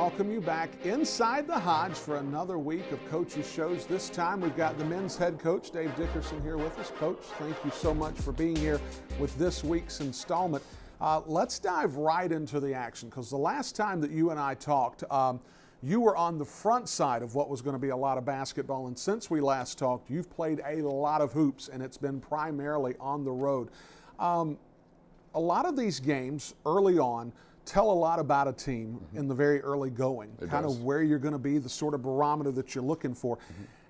welcome you back inside the Hodge for another week of Coach's Shows. This time we've got the men's head coach, Dave Dickerson, here with us. Coach, thank you so much for being here with this week's installment. Let's dive right into the action, because the last time that you and I talked, you were on the front side of what was going to be a lot of basketball, and since we last talked, you've played a lot of hoops, and it's been primarily on the road. A lot of these games early on tell a lot about a team in the very early going, kind of where you're going to be, the sort of barometer that you're looking for.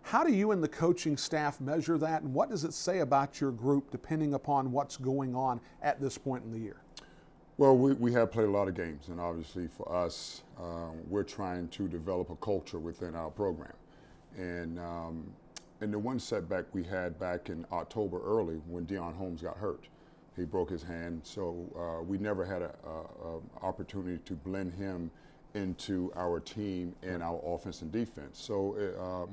How do you and the coaching staff measure that, and what does it say about your group depending upon what's going on at this point in the year? Well, we have played a lot of games, and obviously for us, we're trying to develop a culture within our program. And the one setback we had back in October early when Deion Holmes got hurt. He broke his hand, so we never had an opportunity to blend him into our team and our offense and defense. So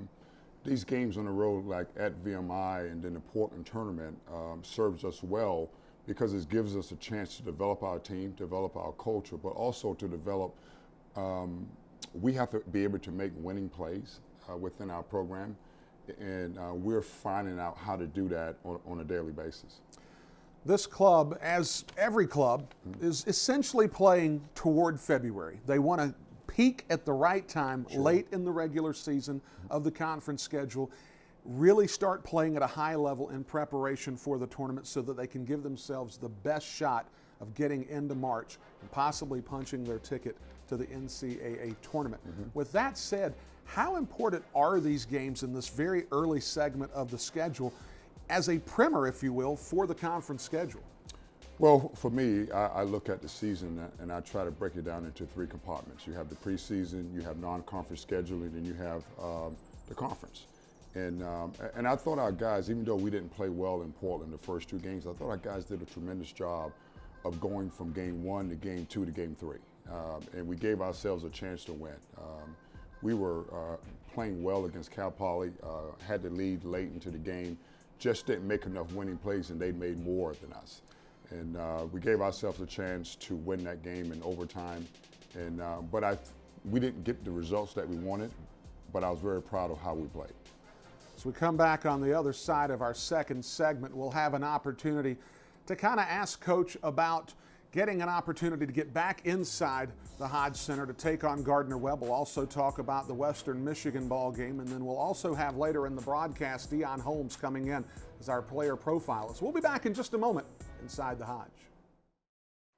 these games on the road, like at VMI and then the Portland tournament, serves us well because it gives us a chance to develop our team, develop our culture, but also to develop, we have to be able to make winning plays within our program, and we're finding out how to do that on a daily basis. This club, as every club, is essentially playing toward February. They want to peak at the right time, late in the regular season of the conference schedule, really start playing at a high level in preparation for the tournament so that they can give themselves the best shot of getting into March and possibly punching their ticket to the NCAA tournament. With that said, how important are these games in this very early segment of the schedule as a primer, if you will, for the conference schedule? Well, for me, I look at the season and I try to break it down into three compartments. You have the preseason, you have non-conference scheduling, and you have the conference. And I thought our guys, even though we didn't play well in Portland the first two games, I thought our guys did a tremendous job of going from game 1 to game 2 to game 3. And we gave ourselves a chance to win. We were playing well against Cal Poly, had the lead late into the game, just didn't make enough winning plays, and they made more than us. And we gave ourselves a chance to win that game in overtime. And but we didn't get the results that we wanted, but I was very proud of how we played. As we come back on the other side of our second segment, we'll have an opportunity to kind of ask Coach about getting an opportunity to get back inside the Hodge Center to take on Gardner-Webb. We'll also talk about the Western Michigan ball game, and then we'll also have later in the broadcast Deion Holmes coming in as our player profilist. We'll be back in just a moment inside the Hodge.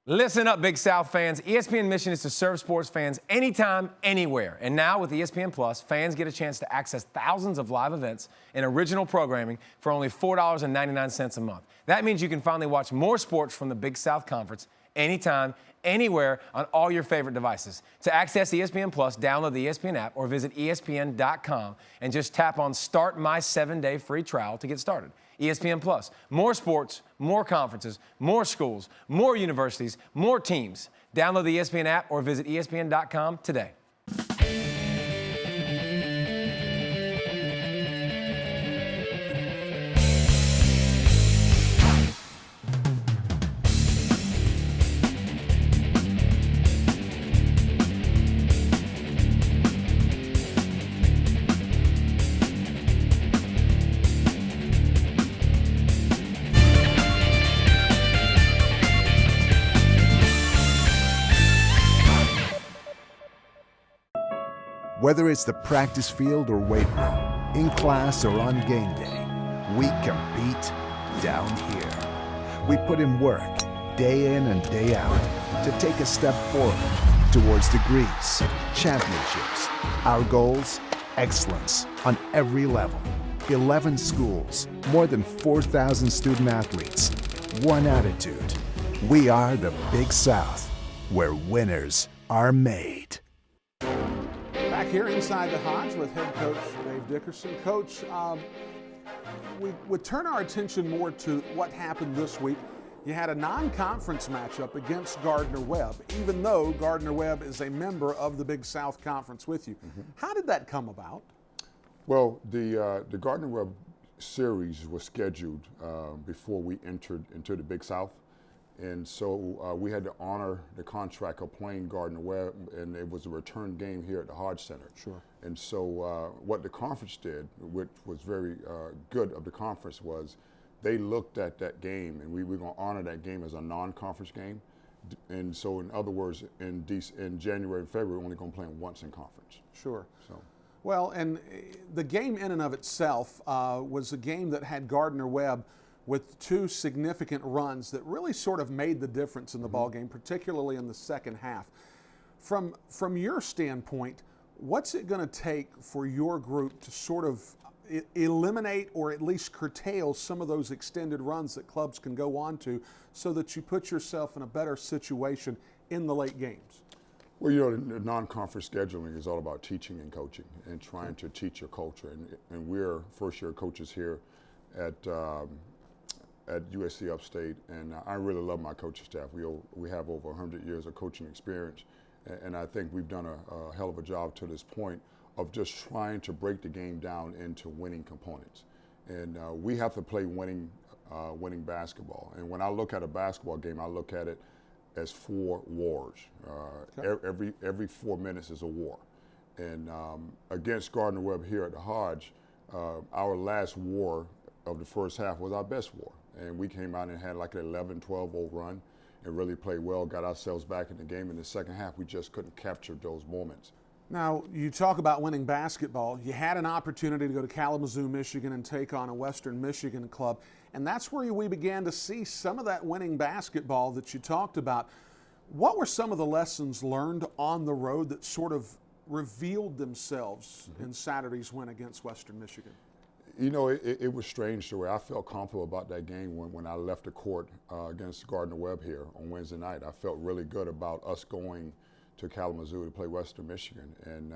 Listen up, Big South fans. ESPN mission is to serve sports fans anytime, anywhere. And now with ESPN Plus, fans get a chance to access thousands of live events and original programming for only $4.99 a month. That means you can finally watch more sports from the Big South Conference anytime, anywhere on all your favorite devices. To access ESPN Plus, download the ESPN app or visit ESPN.com and just tap on Start My 7-Day free trial to get started. ESPN Plus, more sports, more conferences, more schools, more universities, more teams. Download the ESPN app or visit ESPN.com today. Whether it's the practice field or weight room, in class or on game day, we compete down here. We put in work, day in and day out, to take a step forward towards degrees, championships. Our goals, excellence on every level. 11 schools, more than 4,000 student athletes, one attitude. We are the Big South, where winners are made. Back here inside the Hodge with head coach Dave Dickerson. Coach, we would turn our attention more to what happened this week. You had a non-conference matchup against Gardner-Webb, even though Gardner-Webb is a member of the Big South Conference with you. How did that come about? Well, the Gardner-Webb series was scheduled before we entered into the Big South. And so we had to honor the contract of playing Gardner-Webb, and it was a return game here at the Hodge Center. Sure. And so what the conference did, which was very good of the conference, was they looked at that game, and we were going to honor that game as a non-conference game. And so, in other words, in January and February, we're only going to play them once in conference. Sure. So. Well, and the game in and of itself was a game that had Gardner-Webb with two significant runs that really sort of made the difference in the ball game, particularly in the second half. From your standpoint, what's it going to take for your group to sort of eliminate or at least curtail some of those extended runs that clubs can go on to so that you put yourself in a better situation in the late games? Well, you know, the non-conference scheduling is all about teaching and coaching and trying to teach your culture. And we're first-year coaches here at USC Upstate, and I really love my coaching staff. We have over 100 years of coaching experience, and I think we've done a hell of a job to this point of just trying to break the game down into winning components. And we have to play winning basketball. And when I look at a basketball game, I look at it as 4 wars. Okay. Every 4 minutes is a war. And against Gardner-Webb here at the Hodge, our last war of the first half was our best war. And we came out and had like an 11-12-0 run and really played well, got ourselves back in the game. In the second half, we just couldn't capture those moments. Now, you talk about winning basketball. You had an opportunity to go to Kalamazoo, Michigan and take on a Western Michigan club, and that's where we began to see some of that winning basketball that you talked about. What were some of the lessons learned on the road that sort of revealed themselves in Saturday's win against Western Michigan? You know, it was strange the way I felt comfortable about that game when I left the court against Gardner-Webb here on Wednesday night. I felt really good about us going to Kalamazoo to play Western Michigan. And,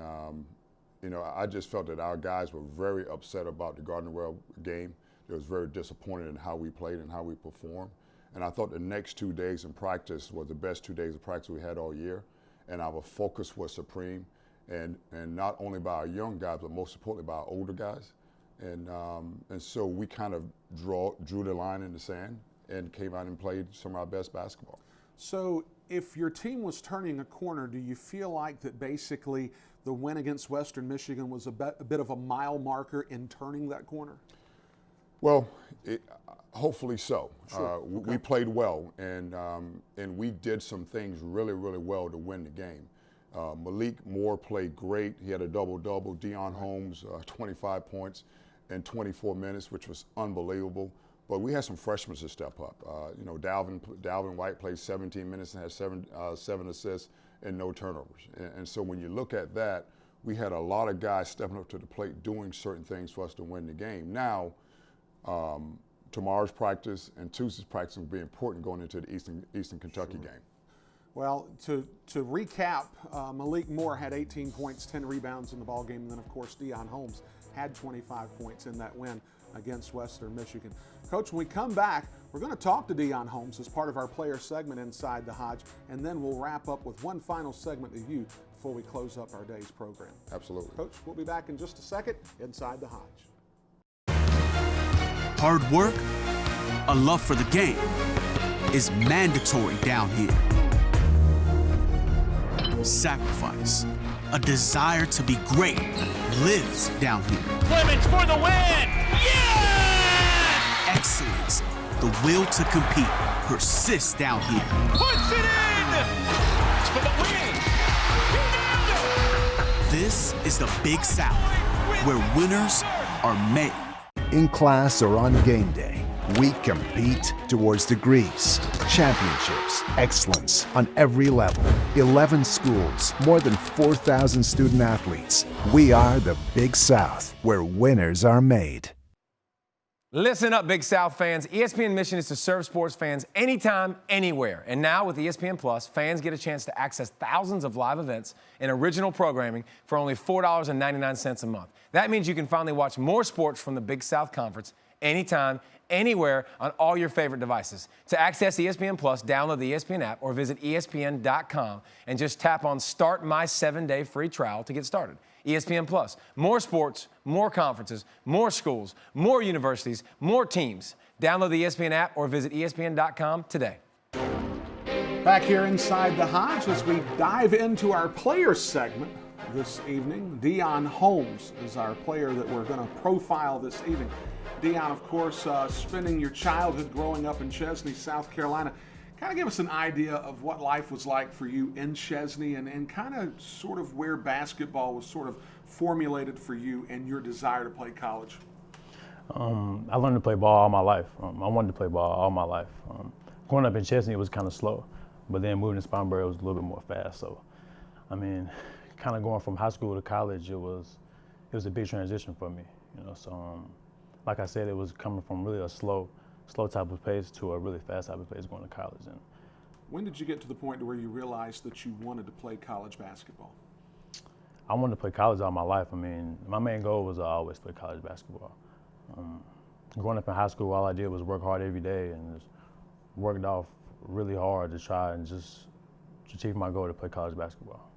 you know, I just felt that our guys were very upset about the Gardner-Webb game. They was very disappointed in how we played and how we performed. And I thought the next 2 days in practice was the best 2 days of practice we had all year. And our focus was supreme. And not only by our young guys, but most importantly by our older guys. And so we kind of drew the line in the sand and came out and played some of our best basketball. So if your team was turning a corner, do you feel like that basically the win against Western Michigan was a bit of a mile marker in turning that corner? Well, hopefully so. Sure. Okay. We played well, and we did some things really, really well to win the game. Malik Moore played great. He had a double-double. Deion Holmes, 25 points in 24 minutes, which was unbelievable. But we had some freshmen to step up. You know, Dalvin White played 17 minutes and had seven assists and no turnovers. And so when you look at that, we had a lot of guys stepping up to the plate doing certain things for us to win the game. Now, tomorrow's practice and Tuesday's practice will be important going into the Eastern Kentucky game. Well, to recap, Malik Moore had 18 points, 10 rebounds in the ball game, and then of course Deion Holmes had 25 points in that win against Western Michigan. Coach, when we come back, we're going to talk to Deion Holmes as part of our player segment Inside the Hodge, and then we'll wrap up with one final segment of you before we close up our day's program. Absolutely. Coach, we'll be back in just a second. Inside the Hodge. Hard work, a love for the game, is mandatory down here. Sacrifice, a desire to be great, lives down here. Clemens for the win! Yes! Excellence, the will to compete, persists down here. Puts it in! It's for the win! He nailed it! This is the Big South, where winners are made. In class or on game day, we compete towards degrees, championships, excellence on every level. 11 schools, more than 4,000 student athletes. We are the Big South, where winners are made. Listen up, Big South fans. ESPN mission is to serve sports fans anytime, anywhere. And now with ESPN Plus, fans get a chance to access thousands of live events and original programming for only $4.99 a month. That means you can finally watch more sports from the Big South Conference anytime, anywhere on all your favorite devices. To access ESPN Plus, download the ESPN app or visit ESPN.com and just tap on Start My 7-Day Free Trial to get started. ESPN Plus, more sports, more conferences, more schools, more universities, more teams. Download the ESPN app or visit ESPN.com today. Back here inside the Hodge as we dive into our players segment this evening. Dion Holmes is our player that we're going to profile this evening. Dion, of course, spending your childhood growing up in Chesney, South Carolina. Kind of give us an idea of what life was like for you in Chesney and kind of sort of where basketball was sort of formulated for you and your desire to play college. I learned to play ball all my life. I wanted to play ball all my life. Growing up in Chesney, it was kind of slow. But then moving to Spartanburg, it was a little bit more fast. So, I mean, kind of going from high school to college, it was a big transition for me. You know, so like I said, it was coming from really a slow type of pace to a really fast type of pace going to college. And when did you get to the point where you realized that you wanted to play college basketball? I wanted to play college all my life. I mean, my main goal was to always play college basketball. Growing up in high school, all I did was work hard every day and just worked off really hard to try and just achieve my goal to play college basketball.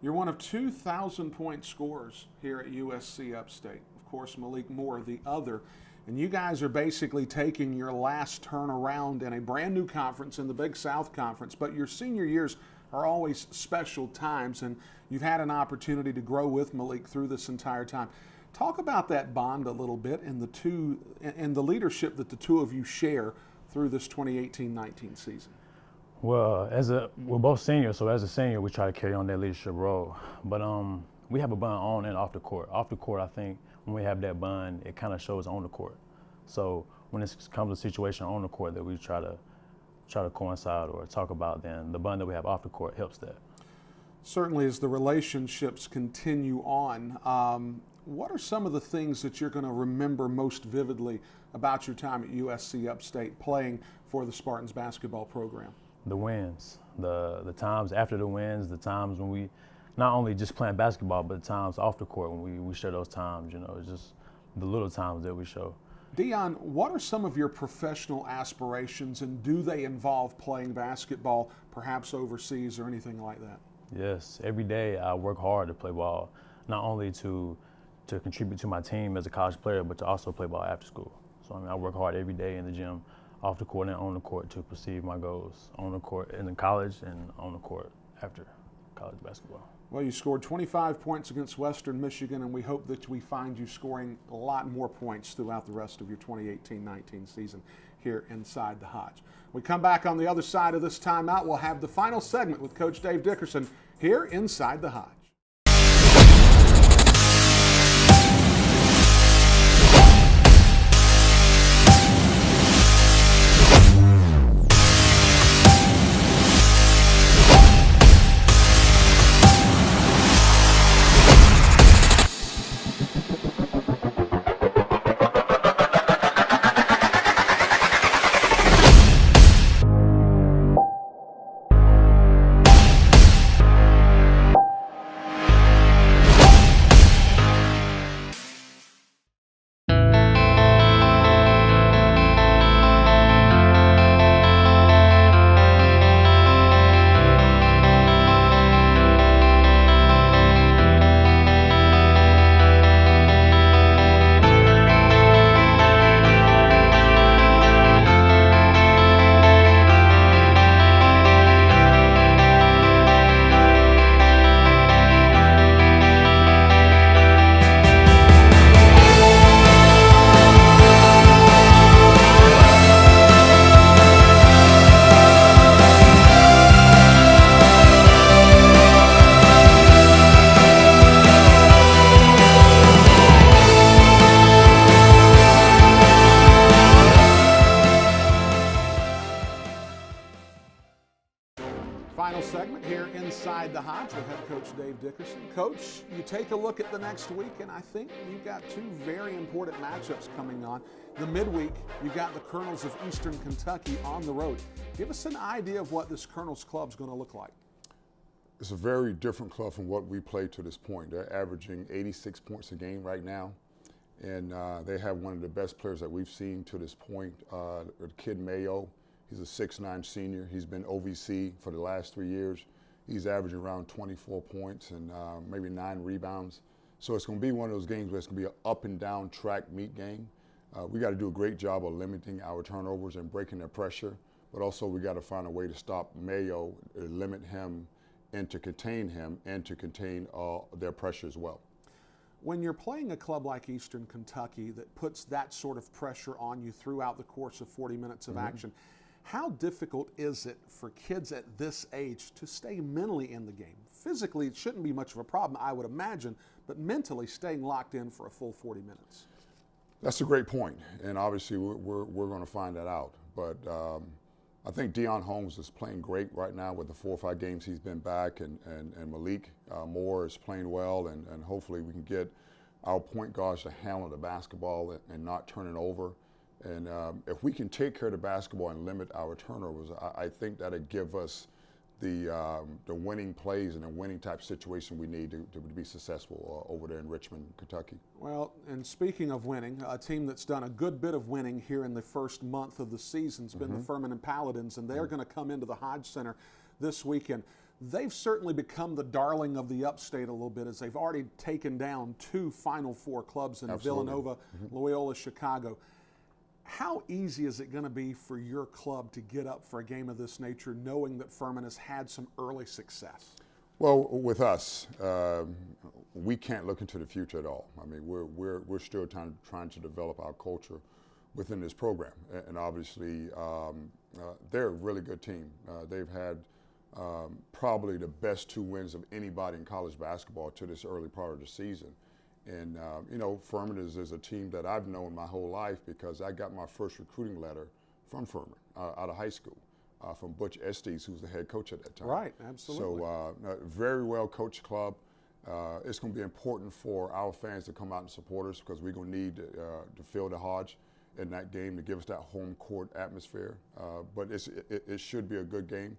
You're one of 2,000-point scorers here at USC Upstate. Of course, Malik Moore, the other. And you guys are basically taking your last turn around in a brand new conference in the Big South Conference. But your senior years are always special times, and you've had an opportunity to grow with Malik through this entire time. Talk about that bond a little bit and the leadership that the two of you share through this 2018-19 season. Well, we're both seniors, so as a senior, we try to carry on that leadership role. But we have a bond on and off the court. Off the court, I think when we have that bond, it kind of shows on the court. So when it comes to a situation on the court that we try to coincide or talk about, then the bond that we have off the court helps that. Certainly, as the relationships continue on, what are some of the things that you're going to remember most vividly about your time at USC Upstate playing for the Spartans basketball program? The wins, the times after the wins, the times when we not only just playing basketball, but the times off the court when we share those times. You know, it's just the little times that we show. Dion, what are some of your professional aspirations, and do they involve playing basketball, perhaps overseas or anything like that? Yes, every day I work hard to play ball, not only to contribute to my team as a college player, but to also play ball after school. So I mean, I work hard every day in the gym, off the court and on the court to pursue my goals, on the court in college and on the court after college basketball. Well, you scored 25 points against Western Michigan, and we hope that we find you scoring a lot more points throughout the rest of your 2018-19 season here inside the Hodge. We come back on the other side of this timeout. We'll have the final segment with Coach Dave Dickerson here inside the Hodge. Final segment here inside the Hodge with head coach Dave Dickerson. Coach, you take a look at the next week, and I think you've got two very important matchups coming on. The midweek, you've got the Colonels of Eastern Kentucky on the road. Give us an idea of what this Colonels club's going to look like. It's a very different club from what we played to this point. They're averaging 86 points a game right now, and they have one of the best players that we've seen to this point, Kid Mayo. He's a 6'9" senior. He's been OVC for the last 3 years. He's averaging around 24 points and maybe 9 rebounds. So it's going to be one of those games where it's going to be an up and down track meet game. We got to do a great job of limiting our turnovers and breaking their pressure. but also we got to find a way to stop Mayo, limit him, and to contain him, and to contain their pressure as well. When you're playing a club like Eastern Kentucky that puts that sort of pressure on you throughout the course of 40 minutes of action, how difficult is it for kids at this age to stay mentally in the game? Physically, it shouldn't be much of a problem, I would imagine, but mentally staying locked in for a full 40 minutes. That's a great point, and obviously we're going to find that out. But I think Deion Holmes is playing great right now with the 4 or 5 games he's been back, and Malik Moore is playing well, and hopefully we can get our point guards to handle the basketball and not turn it over. And if we can take care of the basketball and limit our turnovers, I think that'll give us the winning plays and the winning type situation we need to be successful over there in Richmond, Kentucky. Well, and speaking of winning, a team that's done a good bit of winning here in the first month of the season has been the Furman and Paladins, and they're going to come into the Hodge Center this weekend. They've certainly become the darling of the Upstate a little bit, as they've already taken down 2 Final Four clubs in Villanova, Loyola, Chicago. How easy is it going to be for your club to get up for a game of this nature, knowing that Furman has had some early success? Well, with us, we can't look into the future at all. I mean, we're still trying to develop our culture within this program, and obviously they're a really good team. They've had probably the best 2 wins of anybody in college basketball to this early part of the season. And, you know, Furman is a team that I've known my whole life because I got my first recruiting letter from Furman out of high school from Butch Estes, who's the head coach at that time. Right, absolutely. So very well coached club. It's going to be important for our fans to come out and support us because we're going to need to fill the Hodge in that game to give us that home court atmosphere. But it should be a good game,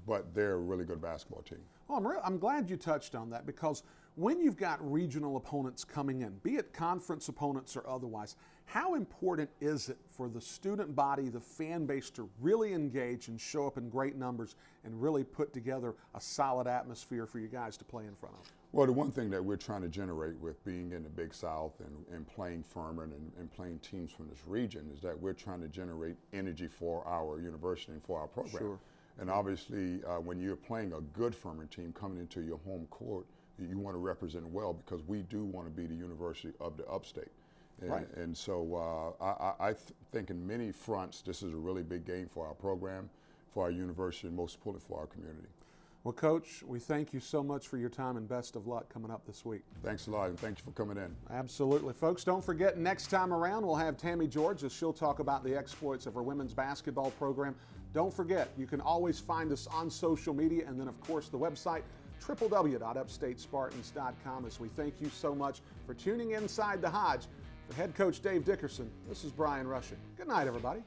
but they're a really good basketball team. Well, I'm glad you touched on that, because when you've got regional opponents coming in, be it conference opponents or otherwise, how important is it for the student body, the fan base, to really engage and show up in great numbers and really put together a solid atmosphere for you guys to play in front of? Well, the one thing that we're trying to generate with being in the Big South and playing Furman and playing teams from this region is that we're trying to generate energy for our university and for our program. Sure. And obviously, when you're playing a good Furman team coming into your home court, you want to represent well, because we do want to be the University of the Upstate. And, right. And so I think in many fronts, this is a really big game for our program, for our university, and most importantly for our community. Well, Coach, we thank you so much for your time, and best of luck coming up this week. Thanks a lot, and thank you for coming in. Absolutely. Folks, don't forget, next time around we'll have Tammy George, as she'll talk about the exploits of her women's basketball program. Don't forget, you can always find us on social media, and then, of course, the website, www.upstatespartans.com. As we thank you so much for tuning inside the Hodge. For head coach Dave Dickerson, this is Brian Rushing. Good night, everybody.